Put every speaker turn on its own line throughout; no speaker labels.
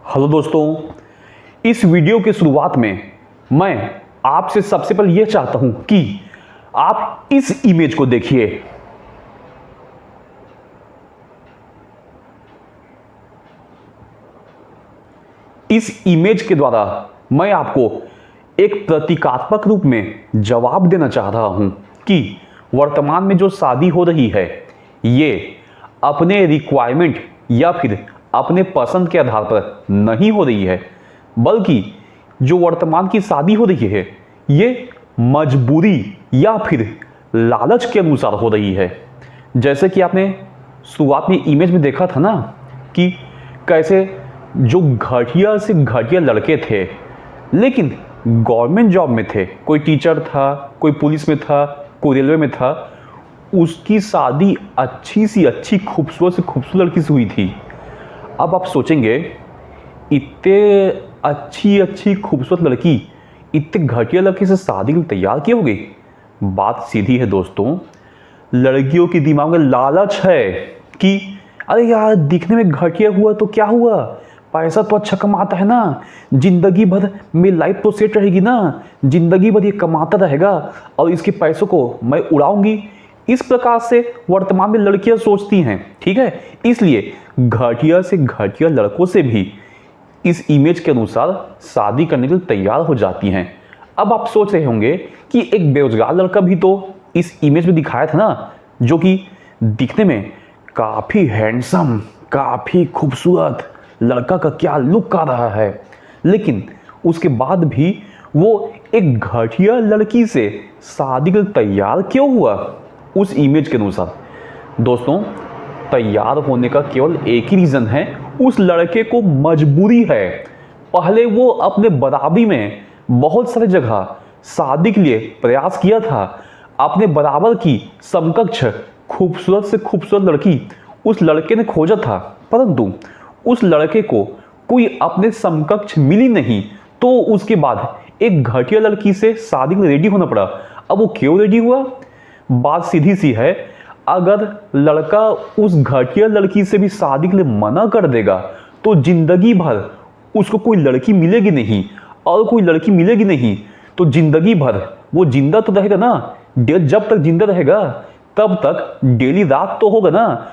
Hello दोस्तों, इस video की शुरुआत में मैं आपसे सबसे पहले यह चाहता हूं कि आप इस इमेज को देखिए। इस इमेज के द्वारा मैं आपको एक प्रतीकात्मक रूप में जवाब देना चाह रहा हूं कि वर्तमान में जो शादी हो रही है ये अपने रिक्वायरमेंट या फिर अपने पसंद के आधार पर नहीं हो रही है, बल्कि जो वर्तमान की शादी हो रही है ये मजबूरी या फिर लालच के अनुसार हो रही है। जैसे कि आपने शुरुआत में इमेज में देखा था ना कि कैसे जो घटिया से घटिया लड़के थे लेकिन गवर्नमेंट जॉब में थे, कोई टीचर था, कोई पुलिस में था, कोई रेलवे में था, उसकी शादी अच्छी सी अच्छी खूबसूरत से खूबसूरत लड़की से हुई थी। अब आप सोचेंगे इतने अच्छी अच्छी खूबसूरत लड़की इतने घटिया लड़की से शादी के लिए तैयार क्यों हो गई? बात सीधी है दोस्तों, लड़कियों के दिमाग में लालच है कि अरे यार दिखने में घटिया हुआ तो क्या हुआ, पैसा तो अच्छा कमाता है ना, जिंदगी भर मेरी लाइफ तो सेट रहेगी ना, जिंदगी भर ये कमाता रहेगा और इसके पैसों को मैं उड़ाऊंगी। इस प्रकार से वर्तमान में लड़कियां सोचती हैं, ठीक है। इसलिए घटिया से घटिया लड़कों से भी इस इमेज के अनुसार शादी करने के लिए तैयार हो जाती हैं। अब आप सोच रहे होंगे कि एक बेरोजगार लड़का भी तो इस इमेज में दिखाया था ना, जो कि दिखने में काफी हैंडसम, काफी खूबसूरत लड़का का क्या लुक आ रहा है, लेकिन उसके बाद भी वो एक घटिया लड़की से शादी के लिए तैयार क्यों हुआ? उस इमेज के अनुसार दोस्तों तैयार होने का केवल एक ही रीजन है, उस लड़के को मजबूरी है। पहले वो अपने बराबरी में बहुत सारी जगह शादी के लिए प्रयास किया था, अपने बराबर की समकक्ष खूबसूरत से खूबसूरत लड़की उस लड़के ने खोजा था, परंतु उस लड़के को कोई अपने समकक्ष मिली नहीं, तो उसके बाद एक घटिया लड़की से शादी के लिए रेडी होना पड़ा। अब वो क्यों रेडी हुआ? बात सीधी सी है, अगर लड़का उस घटिया लड़की से भी शादी के लिए मना कर देगा तो जिंदगी भर उसको कोई लड़की मिलेगी नहीं, और कोई लड़की मिलेगी नहीं तो जिंदगी भर वो जिंदा तो रहेगा ना, जब तक जिंदा रहेगा तब तक डेली रात तो होगा ना,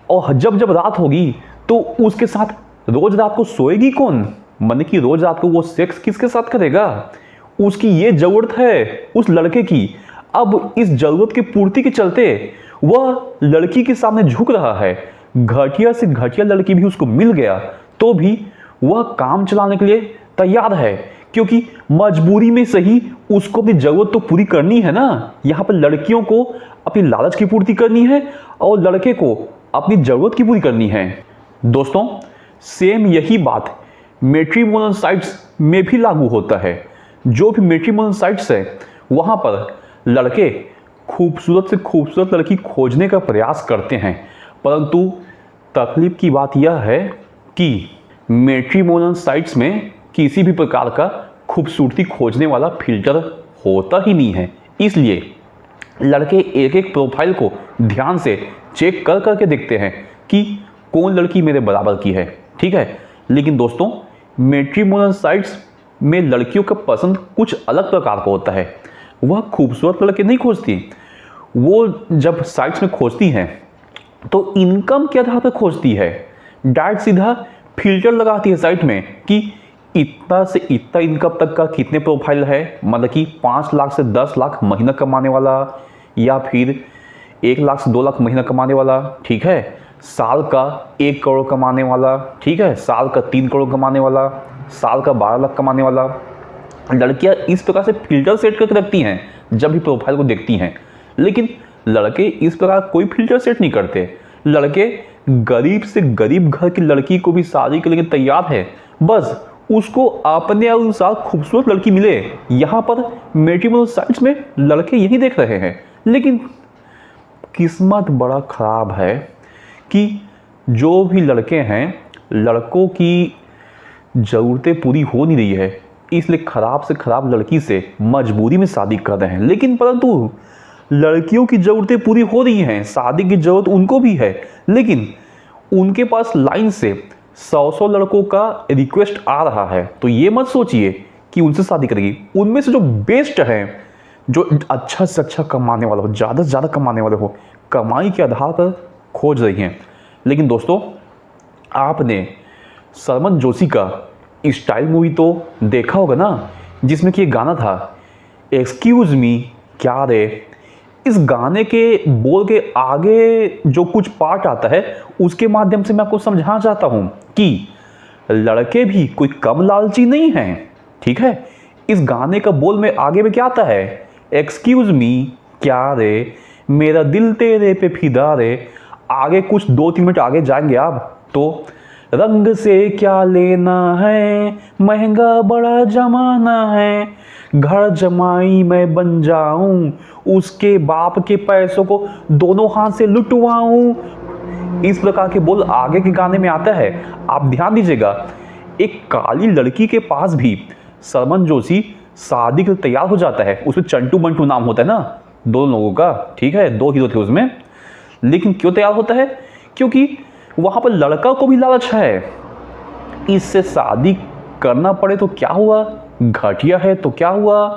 और जब जब रात होगी तो उसके साथ रोज रात को सोएगी कौन? माने कि रोज रात को वो सेक्स किसके साथ करेगा? उसकी ये जरूरत है उस लड़के की। अब इस जरूरत की पूर्ति के चलते वह लड़की के सामने झुक रहा है। घटिया से घटिया लड़की भी उसको मिल गया तो भी वह काम चलाने के लिए तैयार है, क्योंकि मजबूरी में सही उसको अपनी जरूरत तो पूरी करनी है ना। यहाँ पर लड़कियों को अपनी लालच की पूर्ति करनी है और लड़के को अपनी जरूरत की पूरी करनी है। दोस्तों सेम यही बात मैट्रिमोनियल साइट्स में भी लागू होता है। जो भी मैट्रिमोनियल साइट्स है वहाँ पर लड़के खूबसूरत से खूबसूरत लड़की खोजने का प्रयास करते हैं, परंतु तकलीफ की बात यह है कि मैट्रिमोनियल साइट्स में किसी भी प्रकार का खूबसूरती खोजने वाला फिल्टर होता ही नहीं है। इसलिए लड़के एक एक प्रोफाइल को ध्यान से चेक कर करके देखते हैं कि कौन लड़की मेरे बराबर की है, ठीक है। लेकिन दोस्तों मैट्रिमोनियल साइट्स में लड़कियों का पसंद कुछ अलग प्रकार का होता है। वह खूबसूरत लड़के नहीं खोजती, वो जब साइट्स में खोजती हैं तो इनकम के आधार पर खोजती है। डायरेक्ट सीधा फिल्टर लगाती है साइट में कि इतना से इतना इनकम तक का कितने प्रोफाइल है, मतलब कि 5 लाख से 10 लाख महीना कमाने वाला, या फिर 1 लाख से 2 लाख महीना कमाने वाला, ठीक है, साल का 1 करोड़ कमाने वाला, ठीक है, साल का 3 करोड़ कमाने वाला, साल का 12 लाख कमाने वाला। लड़कियां इस प्रकार से फिल्टर सेट करके रखती हैं जब भी प्रोफाइल को देखती हैं, लेकिन लड़के इस प्रकार कोई फिल्टर सेट नहीं करते। लड़के गरीब से गरीब घर की लड़की को भी शादी के लिए तैयार है, बस उसको अपने अनुसार खूबसूरत लड़की मिले। यहाँ पर मैट्रिमोनियल साइट्स में लड़के यही देख रहे हैं, लेकिन किस्मत बड़ा खराब है कि जो भी लड़के हैं लड़कों की ज़रूरतें पूरी हो नहीं रही है, इसलिए खराब से खराब लड़की से मजबूरी में शादी कर रहे हैं। लेकिन परंतु लड़कियों की ज़रूरतें पूरी हो रही हैं, शादी की ज़रूरत उनको भी है, लेकिन उनके पास लाइन से 100 लड़कों का रिक्वेस्ट आ रहा है, तो ये मत सोचिए कि उनसे शादी करेगी। उनमें से जो बेस्ट है, जो अच्छा से अच्छा कमाने वाला हो, ज़्यादा से ज़्यादा कमाने वाले हो, कमाई के आधार पर खोज रही हैं। लेकिन दोस्तों, आपने सरमन जोशी का स्टाइल मूवी तो देखा होगा ना, जिसमें कि एक गाना था, एक्सक्यूज़ मी क्या रे। इस गाने के बोल के आगे जो कुछ पार्ट आता है, उसके माध्यम से मैं आपको समझाना चाहता हूं कि लड़के भी कोई कम लालची नहीं हैं। ठीक है, इस गाने का बोल में आगे में क्या आता है, एक्सक्यूज मी क्या रे, मेरा दिल तेरे पे फिदा रे। आगे कुछ 2-3 मिनट आगे जाएंगे आप तो, रंग से क्या लेना है, महंगा बड़ा जमाना है, घर जमाई मैं बन जाऊं, उसके बाप के पैसों को दोनों हाथ से लुटवाऊं। इस प्रकार के बोल आगे के गाने में आता है। आप ध्यान दीजिएगा, एक काली लड़की के पास भी सरमन जोशी शादी के लिए तैयार हो जाता है। उसमें चंटू बंटू नाम होता है ना, दो लोगों का। ठीक है, 2 हीरो थे उसमें। लेकिन क्यों तैयार होता है, क्योंकि वहां पर लड़का को भी लालच है, इससे शादी करना पड़े तो क्या हुआ, घटिया है तो क्या हुआ,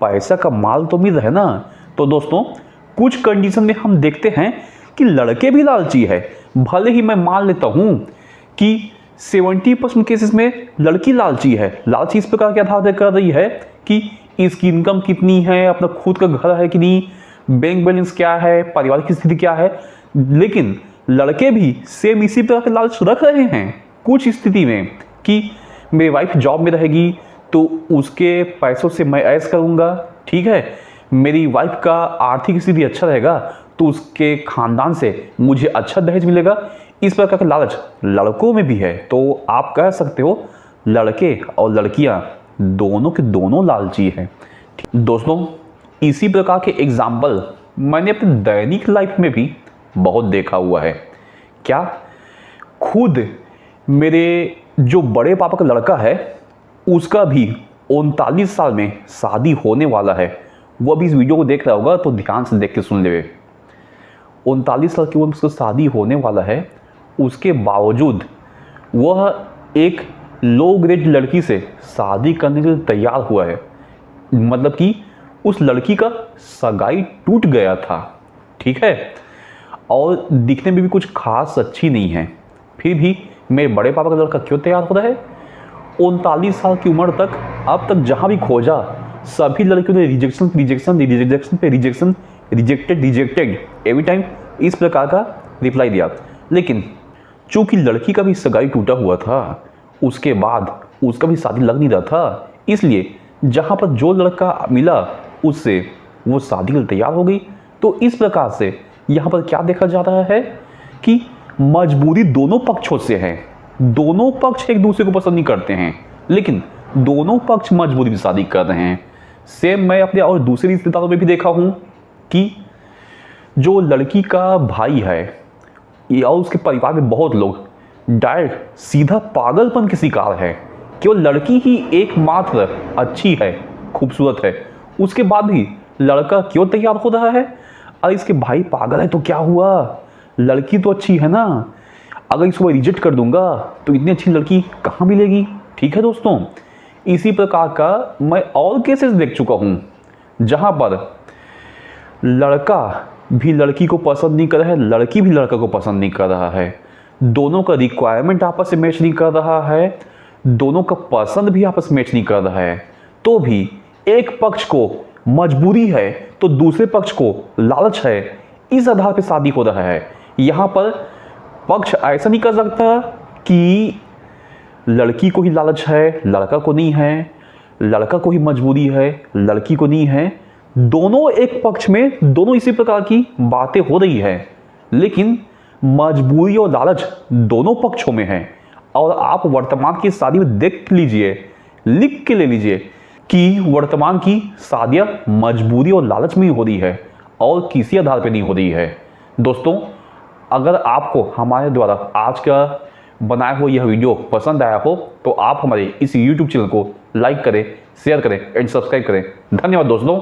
पैसा का माल तो मिल रहा है ना। तो दोस्तों, कुछ कंडीशन में हम देखते हैं कि लड़के भी लालची है। भले ही मैं मान लेता हूं कि 70% केसेस में लड़की लालची है। लालची इस प्रकार के आधार पर कर रही है कि इसकी इनकम कितनी है, अपना खुद का घर है कि नहीं, बैंक बैलेंस क्या है, पारिवारिक स्थिति क्या है। लेकिन लड़के भी सेम इसी प्रकार के लालच रख रहे हैं कुछ स्थिति में कि मेरी वाइफ जॉब में रहेगी तो उसके पैसों से मैं ऐश करूंगा। ठीक है, मेरी वाइफ का आर्थिक स्थिति अच्छा रहेगा तो उसके खानदान से मुझे अच्छा दहेज मिलेगा। इस प्रकार का लालच लड़कों में भी है। तो आप कह सकते हो लड़के और लड़कियां दोनों के दोनों लालची हैं। दोस्तों, इसी प्रकार के एग्जाम्पल मैंने अपने दैनिक लाइफ में भी बहुत देखा हुआ है। क्या, खुद मेरे जो बड़े पापा का लड़का है, उसका भी 39 साल में शादी होने वाला है। वो भी इस वीडियो को देख रहा होगा तो ध्यान से देख के सुन ले। 39 साल की उम्र में उसका शादी होने वाला है, उसके बावजूद वह एक लो ग्रेड लड़की से शादी करने के लिए तैयार हुआ है। मतलब कि उस लड़की का सगाई टूट गया था। ठीक है, और दिखने में भी कुछ खास अच्छी नहीं है, फिर भी मेरे बड़े पापा का लड़का क्यों तैयार हो रहा है। 39 साल की उम्र तक, अब तक जहां भी खोजा, सभी लड़कियों ने रिजेक्शन पे रिजेक्टेड एवरी टाइम इस प्रकार का रिप्लाई दिया। लेकिन चूंकि लड़की का भी सगाई टूटा हुआ था, उसके बाद उसका भी शादी लग नहीं रहा था, इसलिए जहां पर जो लड़का मिला उससे वो शादी के लिए तैयार हो गई। तो इस प्रकार से यहाँ पर क्या देखा जा रहा है कि मजबूरी दोनों पक्षों से है। दोनों पक्ष एक दूसरे को पसंद नहीं करते हैं, लेकिन दोनों पक्ष मजबूरी में शादी कर रहे हैं। सेम मैं अपने और दूसरे रिश्तेदारों में भी देखा हूं कि जो लड़की का भाई है या उसके परिवार में बहुत लोग डायरेक्ट सीधा पागलपन के शिकार है। केवल लड़की ही एकमात्र अच्छी है, खूबसूरत है, उसके बाद भी लड़का क्यों तैयार हो रहा है। अरे इसके भाई पागल है तो क्या हुआ, लड़की तो अच्छी है ना, अगर इसको रिजेक्ट कर दूंगा तो इतनी अच्छी लड़की कहाँ मिलेगी। ठीक है दोस्तों, इसी प्रकार का मैं और केसेस देख चुका हूँ जहाँ पर लड़का भी लड़की को पसंद नहीं कर रहा है, लड़की भी लड़का को पसंद नहीं कर रहा है, दोनों का रिक्वायरमेंट आपस में मैच नहीं कर रहा है, दोनों का पसंद भी आपस में मैच नहीं कर रहा है, तो भी एक पक्ष को मजबूरी है तो दूसरे पक्ष को लालच है, इस आधार पर शादी हो रहा है। यहाँ पर पक्ष ऐसा नहीं कर सकता कि लड़की को ही लालच है, लड़का को नहीं है, लड़का को ही मजबूरी है, लड़की को नहीं है। दोनों एक पक्ष में दोनों इसी प्रकार की बातें हो रही है, लेकिन मजबूरी और लालच दोनों पक्षों में है। और आप वर्तमान की शादी में देख लीजिए, लिख के ले लीजिए कि वर्तमान की शादियां मजबूरी और लालच में ही हो रही है और किसी आधार पर नहीं हो रही है। दोस्तों, अगर आपको हमारे द्वारा आज का बनाया हुआ यह वीडियो पसंद आया हो तो आप हमारे इस YouTube चैनल को लाइक करें, शेयर करें एंड सब्सक्राइब करें। धन्यवाद दोस्तों।